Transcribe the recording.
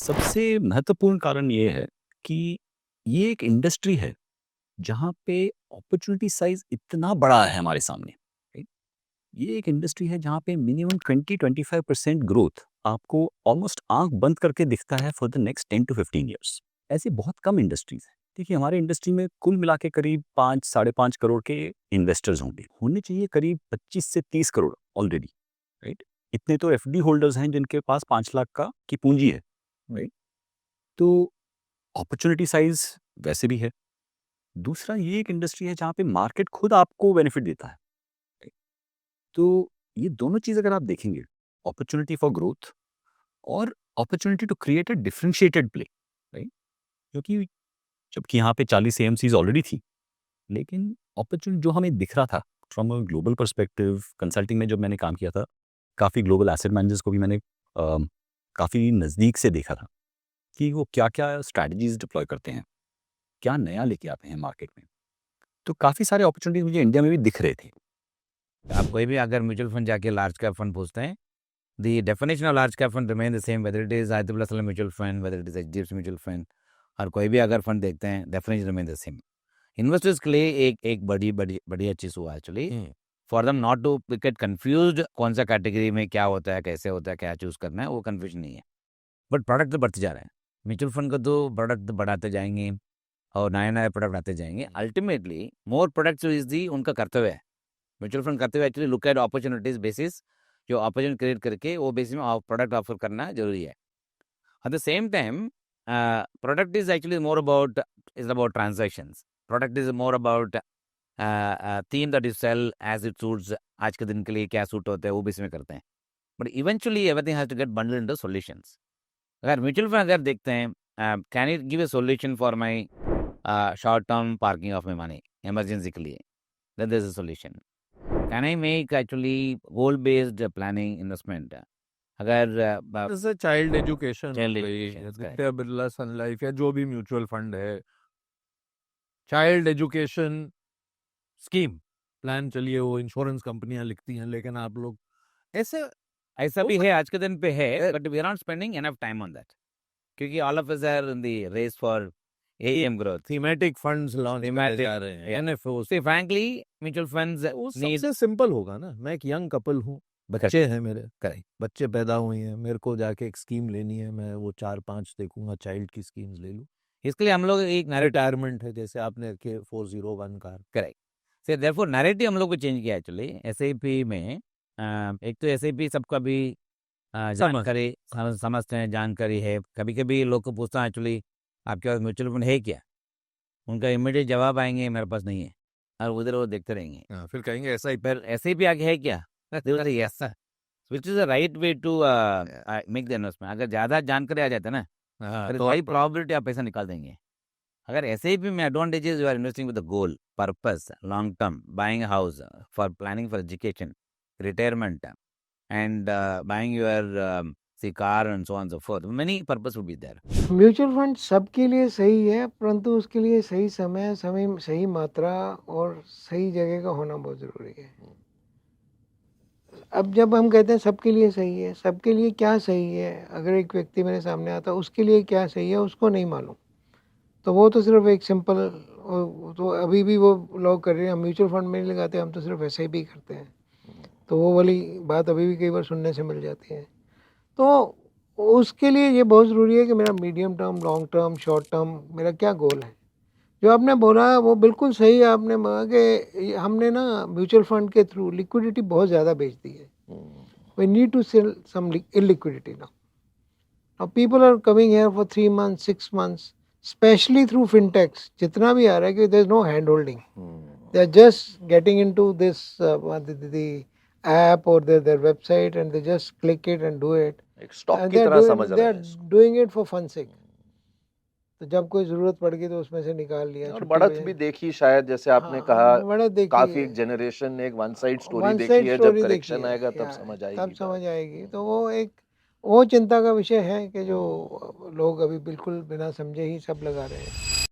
सबसे महत्वपूर्ण कारण ये है कि ये एक इंडस्ट्री है जहाँ पे अपॉर्चुनिटी साइज़ इतना बड़ा है हमारे सामने, राइट? ये एक इंडस्ट्री है जहाँ पे मिनिमम 20-25% ग्रोथ आपको ऑलमोस्ट आँख बंद करके दिखता है for the next 10 to 15 years. ऐसी बहुत कम इंडस्ट्रीज़ हैं। देखिए हमारे इंडस्ट्री में कुल मिला के करीब 5 साढ़े 5 करोड़ के इन्वेस्टर्स होंगे। होने चाहिए करीब 25 से 30 करोड़ ऑलरेडी, राइट? इतने तो एफडी होल्डर्स हैं जिनके पास 5 लाख का की पूँजी है, राइट? तो अपॉर्चुनिटी साइज़ वैसे भी है। दूसरा ये एक इंडस्ट्री है जहाँ पे मार्केट खुद आपको बेनिफिट देता है। राइट? तो ये दोनों चीज़ अगर आप देखेंगे, अपॉर्चुनिटी फॉर ग्रोथ और opportunity to create a differentiated play, right? क्योंकि जबकि यहाँ पे 40 एएमसीज़ ऑलरेडी थी, लेकिन अपॉर्चुनिटी जो हमें दिख रहा था from a global perspective consulting में जब मैंने काम किया था, काफ़ी ग्लोबल एसेट मैनेजर्स को भी मैंने काफ़ी नज़दीक से देखा था कि वो क्या-क्या स्ट्रैटेजीज़ डिप्लॉय करते हैं, क्या नया लेके आते हैं मार्केट में। तो काफ़ी सारे अपॉर्चुनिटीज़ मुझे इंडिया में भी दिख रहे थे। आप कोई भी अगर म्यूचुअल फंड जाके लार्ज कैप फंड पूछते हैं, the definition of large cap fund remain the same whether it is Aditya Birla Sun Life mutual fund, whether it is HDFC mutual fund, और कोई भी अगर फंड देखते हैं, definition remain the same. Investors के लिए एक एक बड़ी बड़ी बढ़िया चीज़ हुआ actually, for them not to get confused कौन सा कैटेगरी में क्या होता है, कैसे होता है, क्या चूज करना है, वो कंफ्यूजन नहीं है। बट प्रोडक्ट तो बढ़ते जा रहे हैं। म्यूचुअल फंड का तो प्रोडक्ट बढ़ाते जाएंगे और नए नए प्रोडक्ट आते जाएंगे। Ultimately more products is the उनका कर्तव्य है। म्यूचुअल फंड करते हुए actually look at opportunities basis, जो अपॉर्चुनिटी क्रिएट करके वो बेसिस में प्रोडक्ट ऑफर करना जरूरी है। At the same time product is actually more about is about transactions. Product is more about theme that is sell as it suits. आज के दिन के लिए क्या सूट होता है वो बेसिस में करते हैं। But eventually everything has to get bundled into solutions. अगर म्यूचुअल फंड अगर देखते हैं, can it give a solution for my short term parking of my money emergency के लिए, then there's a solution. Can I make actually goal based planning investment? अगर जैसे child education हो child गई, education Aditya Birla सन life या जो भी mutual fund है, चाइल्ड एजुकेशन स्कीम प्लान, चलिए वो इंश्योरेंस कंपनियां लिखती हैं, लेकिन आप लोग ऐसे ऐसा भी है, आज के दिन पे है, but we are not spending enough time on that, क्योंकि all of us are in the race for AM growth. Thematic funds launch करने जा रहे हैं, NFO. See, frankly, mutual funds वो need सबसे सिंपल होगा ना। मैं एक यंग कपल हूँ, बच्चे हैं मेरे, करेक्ट। बच्चे पैदा हुए हैं, मेरे को जाके एक स्कीम लेनी है, मैं वो 4-5 देखूंगा, चाइल्ड की स्कीम्स ले लूँ। इसके लिए हम लोग एक रिटायरमेंट है जैसे आपने रखे 401 कार। करेक्ट से देयरफॉर नैरेटिव हम लोग को चेंज किया एक्चुअली एसआईपी में। एक तो एसआईपी सबका भी जानकारी समझते हैं, जानकारी है। कभी कभी लोग को पूछता है एक्चुअली आपके पास म्यूचुअल फंड है क्या, उनका इमीडिएट जवाब आएंगे मेरे पास नहीं है, और उधर वो देखते रहेंगे। फिर कहेंगे ऐसा ही पर एसआईपी आगे है क्या, yes sir, which is the right way to make the investment. अगर ज़्यादा जानकारी आ जाता है ना, तो हाई प्रोबेबिलिटी आप पैसा निकाल देंगे। अगर एसआईपी में advantages, you are investing with the goal purpose long term, buying house for planning for education, retirement, and buying your say car and so on and so forth, many purpose would be there. Mutual fund सबके लिए सही है, परंतु उसके लिए सही समय, सही मात्रा और सही जगह का होना बहुत ज़रूरी है। अब जब हम कहते हैं सबके लिए सही है, सबके लिए क्या सही है? अगर एक व्यक्ति मेरे सामने आता है, उसके लिए क्या सही है उसको नहीं मालूम, तो वो तो सिर्फ एक सिंपल, तो अभी भी वो लोग कर रहे हैं, हम म्यूचुअल फंड में नहीं लगाते, हम तो सिर्फ एसआईपी करते हैं। तो वो वाली बात अभी भी कई बार सुनने से मिल जाती है। तो उसके लिए ये बहुत ज़रूरी है कि मेरा medium term, long term, short term मेरा क्या गोल है। जो आपने बोला वो बिल्कुल सही है। आपने बोला कि हमने ना म्यूचुअल फंड के थ्रू लिक्विडिटी बहुत ज़्यादा बेच दी है। We need to sell some illiquidity now. Now people are coming here for 3 months, 6 months, especially through fintechs. जितना भी आ रहा है कि there is no hand holding. They are just getting into this the app or their website and they just click it and do it. एक stock की तरह समझ रहे हैं इसको। डूइंग इट फॉर फन सेक। तो जब कोई जरूरत पड़ गई तो उसमें से निकाल लिया। और बढ़त भी देखी शायद, जैसे आपने कहा, काफी एक जनरेशन ने एक वन साइड स्टोरी देखी है, जब करेक्शन आएगा तब समझ आएगी। तब समझ आएगी। तो वो चिंता का विषय है कि जो लोग अभी बिल्कुल बिना समझे ही सब लगा रहे हैं।